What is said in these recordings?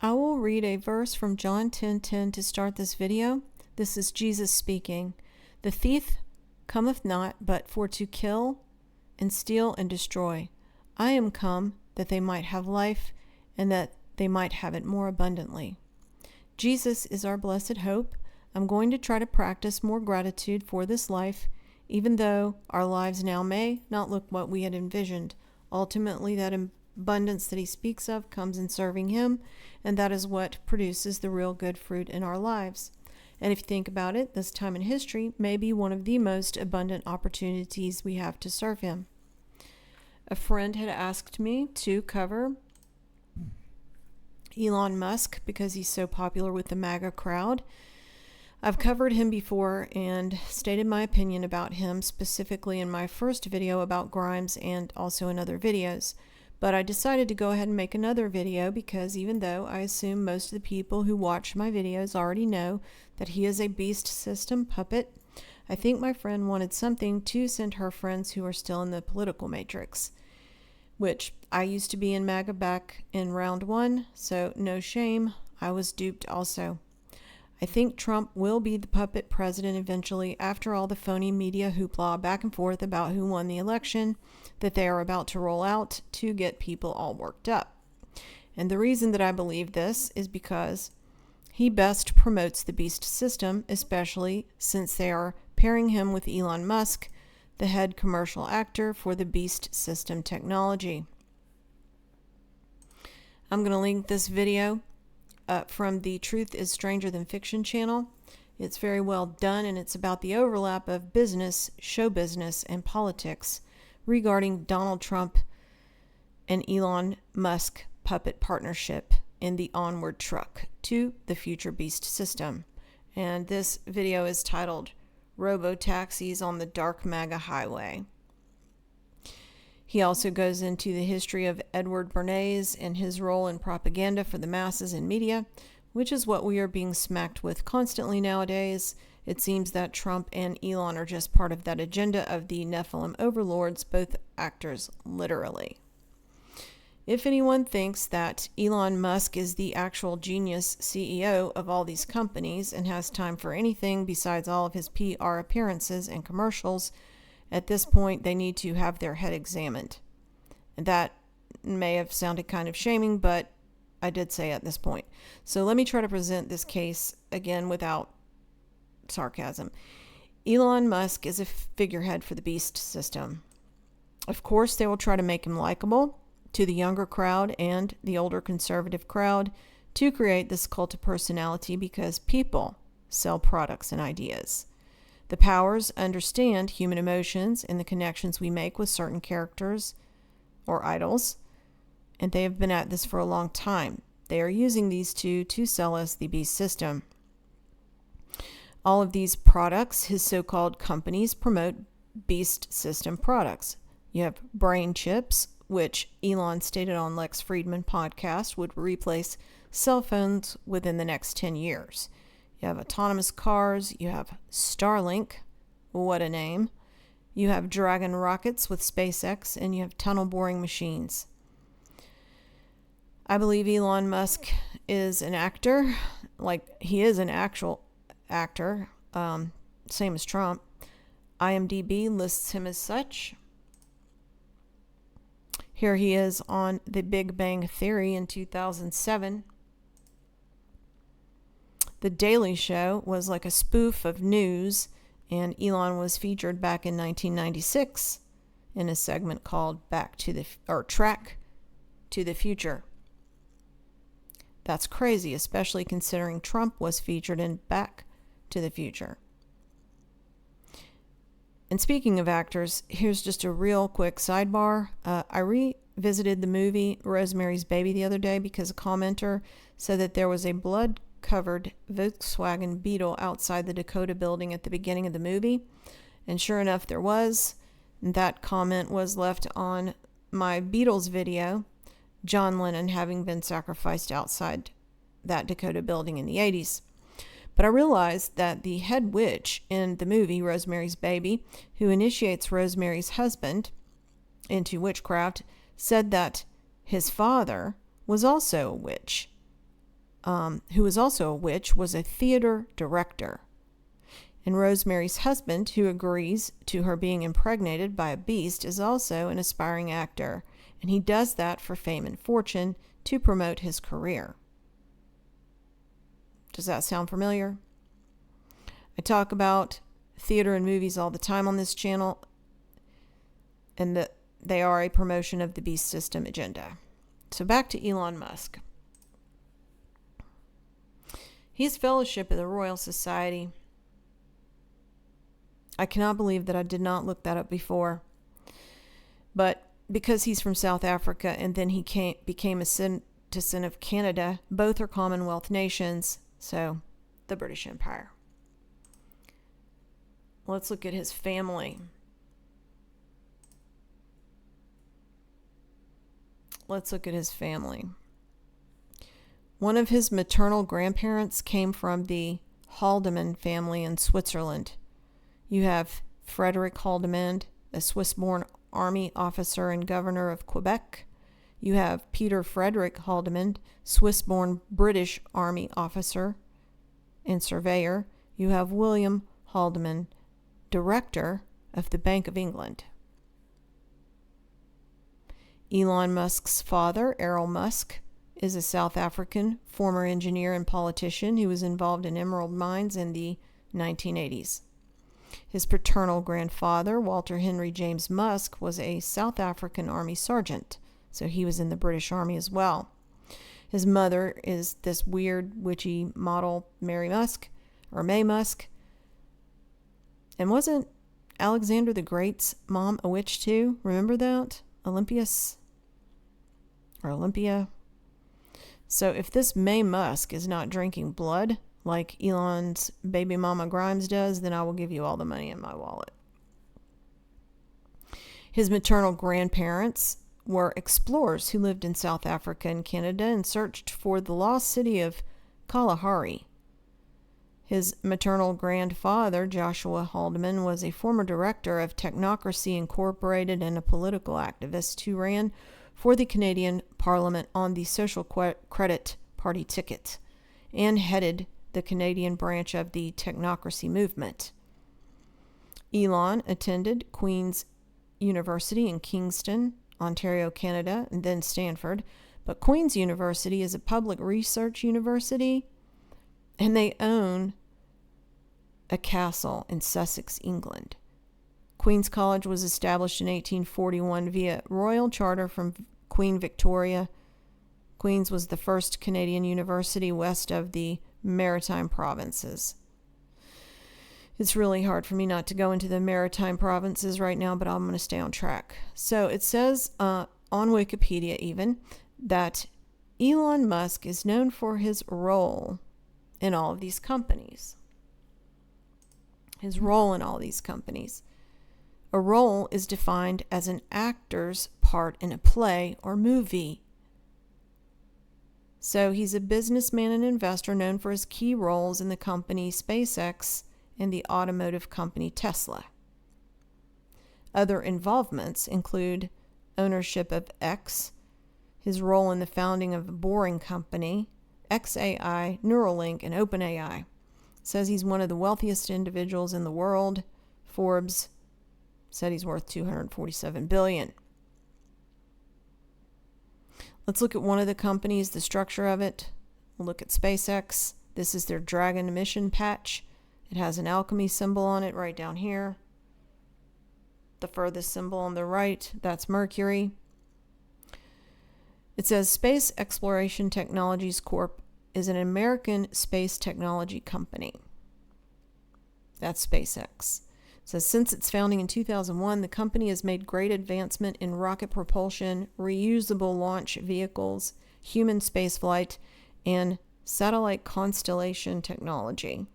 I will read a verse from John 10:10 to start this video. This is Jesus speaking. The thief cometh not but for to kill and steal and destroy. I am come that they might have life and that they might have it more abundantly. Jesus is our blessed hope. I'm going to try to practice more gratitude for this life, even though our lives now may not look what we had envisioned. Ultimately, that abundance that he speaks of comes in serving him, and that is what produces the real good fruit in our lives. And if you think about it, this time in history may be one of the most abundant opportunities we have to serve him. A friend had asked me to cover Elon Musk because he's so popular with the MAGA crowd. I've covered him before and stated my opinion about him specifically in my first video about Grimes and also in other videos. But I decided to go ahead and make another video because even though I assume most of the people who watch my videos already know that he is a beast system puppet, I think my friend wanted something to send her friends who are still in the political matrix, which I used to be in MAGA back in round one, so no shame, I was duped also. I think Trump will be the puppet president eventually after all the phony media hoopla back and forth about who won the election that they are about to roll out to get people all worked up. And the reason that I believe this is because he best promotes the beast system, especially since they are pairing him with Elon Musk, the head commercial actor for the beast system technology. I'm going to link this video from the Truth is Stranger Than Fiction channel. It's very well done, and it's about the overlap of business, show business, and politics regarding Donald Trump and Elon Musk puppet partnership in the onward truck to the future beast system. And this video is titled Robo-Taxis on the Dark MAGA Highway. He also goes into the history of Edward Bernays and his role in propaganda for the masses and media, which is what we are being smacked with constantly nowadays. It seems that Trump and Elon are just part of that agenda of the Nephilim overlords, both actors literally. If anyone thinks that Elon Musk is the actual genius CEO of all these companies and has time for anything besides all of his PR appearances and commercials, at this point, they need to have their head examined. And that may have sounded kind of shaming, but I did say at this point. So let me try to present this case again without sarcasm. Elon Musk is a figurehead for the beast system. Of course, they will try to make him likable to the younger crowd and the older conservative crowd to create this cult of personality because people sell products and ideas. The powers understand human emotions and the connections we make with certain characters or idols, and they have been at this for a long time. They are using these two to sell us the beast system. All of these products, his so-called companies, promote beast system products. You have brain chips, which Elon stated on Lex Fridman podcast would replace cell phones within the next 10 years. You have autonomous cars, you have Starlink, what a name. You have Dragon rockets with SpaceX, and you have tunnel boring machines. I believe Elon Musk is an actor, like he is an actual actor, same as Trump. IMDb lists him as such. Here he is on The Big Bang Theory in 2007. The Daily Show was like a spoof of news, and Elon was featured back in 1996 in a segment called Track to the Future. That's crazy, especially considering Trump was featured in Back to the Future. And speaking of actors, here's just a real quick sidebar. I revisited the movie Rosemary's Baby the other day because a commenter said that there was a blood-covered Volkswagen Beetle outside the Dakota building at the beginning of the movie. And sure enough, there was. And that comment was left on my Beatles video, John Lennon having been sacrificed outside that Dakota building in the 80s. But I realized that the head witch in the movie Rosemary's Baby, who initiates Rosemary's husband into witchcraft, said that his father was also a witch. who was also a witch, was a theater director. And Rosemary's husband, who agrees to her being impregnated by a beast, is also an aspiring actor. And he does that for fame and fortune to promote his career. Does that sound familiar? I talk about theater and movies all the time on this channel, and that they are a promotion of the beast system agenda. So back to Elon Musk. He's Fellowship of the Royal Society. I cannot believe that I did not look that up before. But because he's from South Africa and then he became a citizen of Canada, both are Commonwealth nations, so the British Empire. Let's look at his family. One of his maternal grandparents came from the Haldeman family in Switzerland. You have Frederick Haldeman, a Swiss-born army officer and governor of Quebec. You have Peter Frederick Haldeman, Swiss-born British army officer and surveyor. You have William Haldeman, director of the Bank of England. Elon Musk's father, Errol Musk, is a South African former engineer and politician who was involved in emerald mines in the 1980s. His paternal grandfather, Walter Henry James Musk, was a South African Army sergeant, so he was in the British Army as well. His mother is this weird, witchy model, May Musk. And wasn't Alexander the Great's mom a witch too? Remember that? Olympia. So if this May Musk is not drinking blood like Elon's baby mama Grimes does, then I will give you all the money in my wallet. His maternal grandparents were explorers who lived in South Africa and Canada and searched for the lost city of Kalahari. His maternal grandfather, Joshua Haldeman, was a former director of Technocracy Incorporated and a political activist who ran for the Canadian Parliament on the Social Credit Party ticket and headed the Canadian branch of the Technocracy movement. Elon attended Queen's University in Kingston, Ontario, Canada, and then Stanford. But Queen's University is a public research university, and they own a castle in Sussex, England. Queen's College was established in 1841 via royal charter from Queen Victoria. Queen's was the first Canadian university west of the Maritime Provinces. It's really hard for me not to go into the Maritime Provinces right now, but I'm going to stay on track. So it says on Wikipedia even that Elon Musk is known for his role in all of these companies. A role is defined as an actor's part in a play or movie. So he's a businessman and investor known for his key roles in the company SpaceX and the automotive company Tesla. Other involvements include ownership of X, his role in the founding of the Boring Company, XAI, Neuralink, and OpenAI. It says he's one of the wealthiest individuals in the world. Forbes said he's worth $247 billion. Let's look at one of the companies, the structure of it. We'll look at SpaceX. This is their Dragon mission patch. It has an alchemy symbol on it right down here. The furthest symbol on the right, that's Mercury. It says Space Exploration Technologies Corp. Is an American space technology company. That's SpaceX. It says since its founding in 2001, the company has made great advancement in rocket propulsion, reusable launch vehicles, human spaceflight, and satellite constellation technology.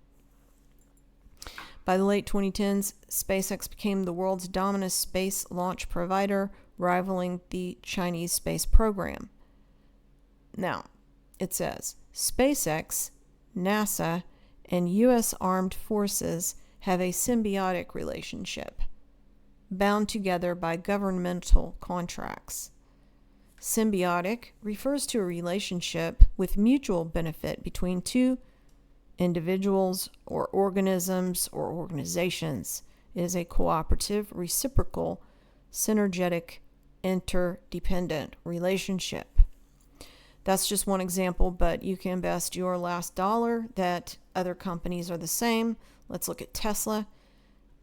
By the late 2010s, SpaceX became the world's dominant space launch provider, rivaling the Chinese space program. Now, it says SpaceX, NASA, and U.S. Armed Forces have a symbiotic relationship, bound together by governmental contracts. Symbiotic refers to a relationship with mutual benefit between two individuals or organisms or organizations. It is a cooperative, reciprocal, synergetic, interdependent relationship. That's just one example, but you can invest your last dollar that other companies are the same. Let's look at Tesla.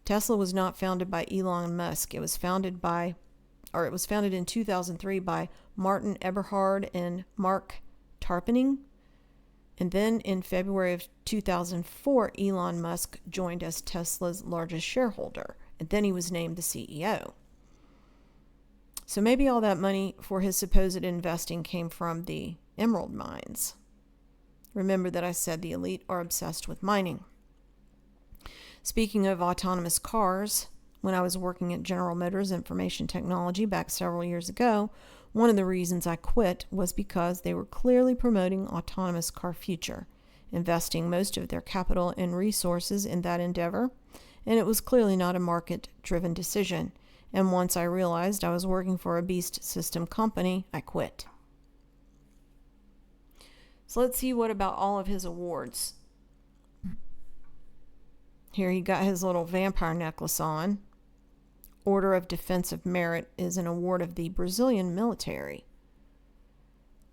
Tesla was not founded by Elon Musk. It was founded in 2003 by Martin Eberhard and Mark Tarpenning. And then in February of 2004, Elon Musk joined as Tesla's largest shareholder. And then he was named the CEO. So maybe all that money for his supposed investing came from the emerald mines. Remember that I said the elite are obsessed with mining. Speaking of autonomous cars, when I was working at General Motors Information Technology back several years ago, one of the reasons I quit was because they were clearly promoting autonomous car future, investing most of their capital and resources in that endeavor, and it was clearly not a market-driven decision. And once I realized I was working for a beast system company, I quit. So let's see what about all of his awards. Here he got his little vampire necklace on. Order of Defense of Merit is an award of the Brazilian military.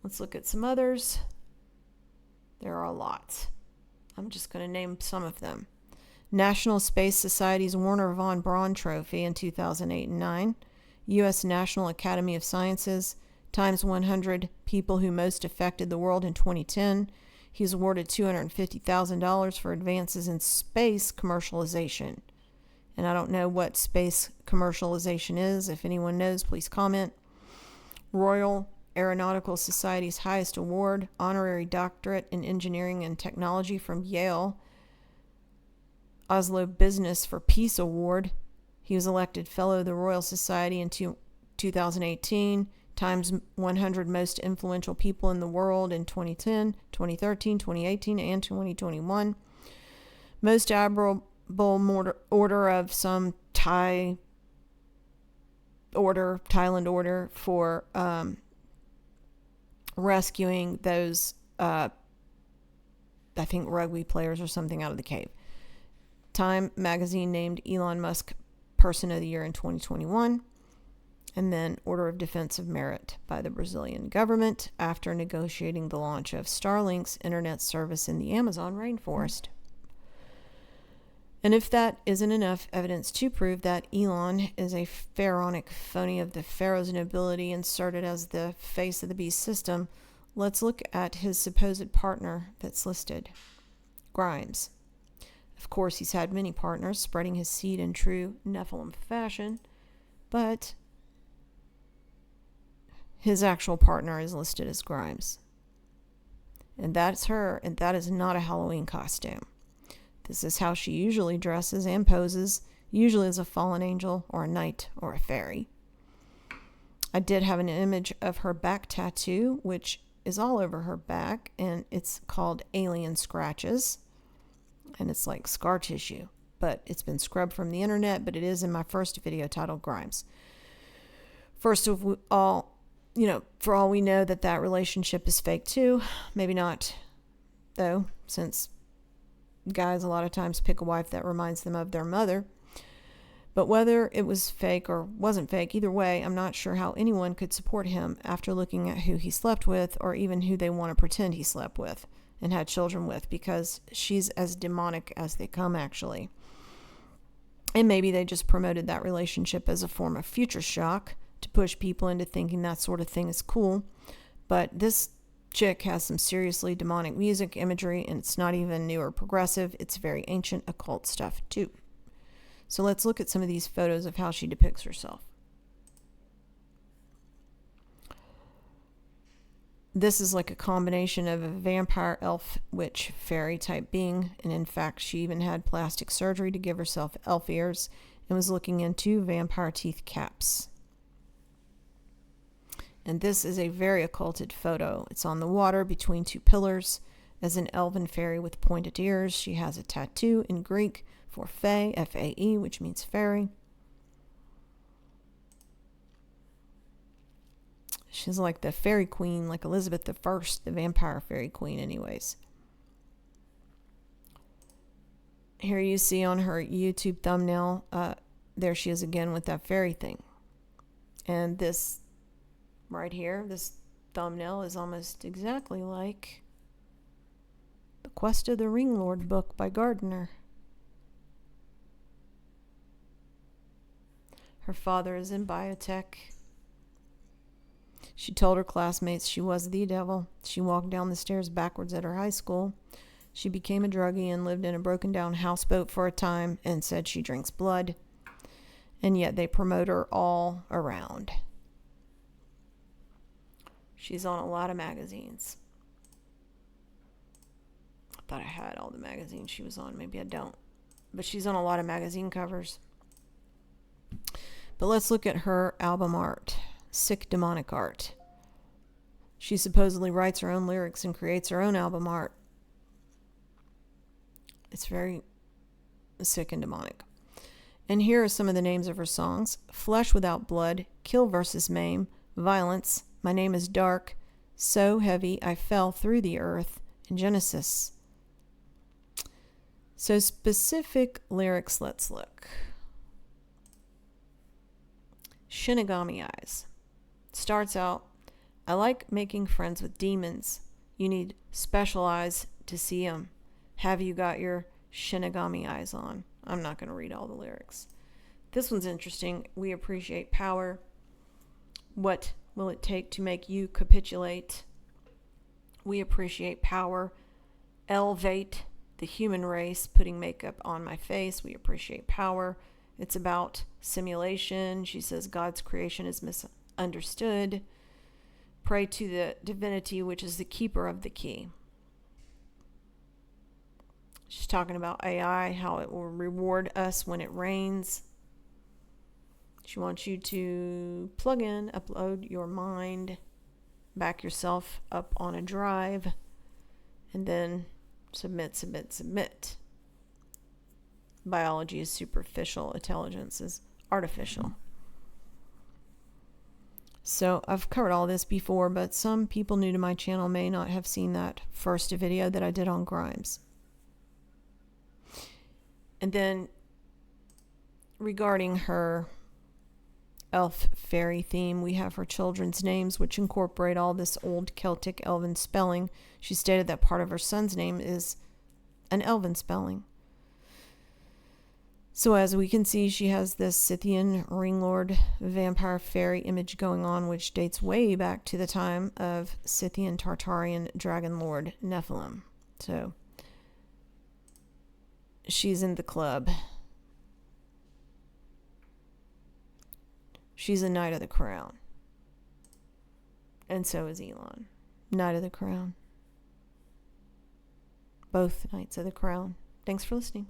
Let's look at some others. There are lots. I'm just going to name some of them. National Space Society's Wernher von Braun Trophy in 2008 and 9. U.S. National Academy of Sciences, Times 100 People Who Most Affected the World in 2010. He's awarded $250,000 for advances in space commercialization. And I don't know what space commercialization is. If anyone knows, please comment. Royal Aeronautical Society's highest award, Honorary Doctorate in Engineering and Technology from Yale. Oslo Business for Peace Award. He was elected Fellow of the Royal Society in 2018. Times 100 Most Influential People in the World in 2010, 2013, 2018, and 2021. Most Admirable Order of some Thailand order for rescuing those, I think, rugby players or something out of the cave. Time magazine named Elon Musk Person of the Year in 2021. And then Order of Defense of Merit by the Brazilian government after negotiating the launch of Starlink's internet service in the Amazon rainforest. And if that isn't enough evidence to prove that Elon is a pharaonic phony of the pharaoh's nobility inserted as the face of the beast system, let's look at his supposed partner that's listed, Grimes. Of course, he's had many partners, spreading his seed in true Nephilim fashion, but his actual partner is listed as Grimes. And that's her, and that is not a Halloween costume. This is how she usually dresses and poses, usually as a fallen angel or a knight or a fairy. I did have an image of her back tattoo, which is all over her back, and it's called Alien Scratches. And it's like scar tissue, but it's been scrubbed from the internet, but it is in my first video titled Grimes. First of all, for all we know that relationship is fake too. Maybe not, though, since guys a lot of times pick a wife that reminds them of their mother. But whether it was fake or wasn't fake, either way, I'm not sure how anyone could support him after looking at who he slept with, or even who they want to pretend he slept with and had children with, because she's as demonic as they come, actually. And maybe they just promoted that relationship as a form of future shock to push people into thinking that sort of thing is cool. But this chick has some seriously demonic music imagery, and it's not even new or progressive. It's very ancient occult stuff too. So let's look at some of these photos of how she depicts herself. This is like a combination of a vampire, elf, witch, fairy type being, and in fact she even had plastic surgery to give herself elf ears and was looking into vampire teeth caps. And this is a very occulted photo. It's on the water between two pillars as an elven fairy with pointed ears. She has a tattoo in Greek for fae, F-A-E, which means fairy. She's like the fairy queen, like Elizabeth I, the vampire fairy queen, anyways. Here you see on her YouTube thumbnail, there she is again with that fairy thing. And this right here, this thumbnail is almost exactly like The Quest of the Ring Lord book by Gardner. Her father is in biotech. She told her classmates she was the devil. She walked down the stairs backwards at her high school. She became a druggie and lived in a broken down houseboat for a time and said she drinks blood. And yet they promote her all around. She's on a lot of magazines. I thought I had all the magazines she was on. Maybe I don't. But she's on a lot of magazine covers. But let's look at her album art. Sick demonic art. She supposedly writes her own lyrics and creates her own album art. It's very sick and demonic. And here are some of the names of her songs. Flesh Without Blood, Kill versus Maim, Violence, My Name is Dark, So Heavy I Fell Through the Earth, and Genesis. So specific lyrics, let's look. Shinigami Eyes. Starts out, I like making friends with demons. You need special eyes to see them. Have you got your Shinigami eyes on? I'm not going to read all the lyrics. This one's interesting. We appreciate power. What will it take to make you capitulate? We appreciate power. Elevate the human race, putting makeup on my face. We appreciate power. It's about simulation. She says God's creation is misunderstood. Pray to the divinity, which is the keeper of the key. She's talking about AI, how it will reward us when it rains. She wants you to plug in, upload your mind, back yourself up on a drive, and then submit. Biology is superficial, intelligence is artificial. So I've covered all this before, but some people new to my channel may not have seen that first video that I did on Grimes. And then regarding her elf fairy theme, we have her children's names, which incorporate all this old Celtic elven spelling. She stated that part of her son's name is an elven spelling. So as we can see, she has this Scythian ringlord vampire fairy image going on, which dates way back to the time of Scythian Tartarian dragon lord Nephilim. So she's in the club. She's a Knight of the Crown. And so is Elon. Knight of the Crown. Both Knights of the Crown. Thanks for listening.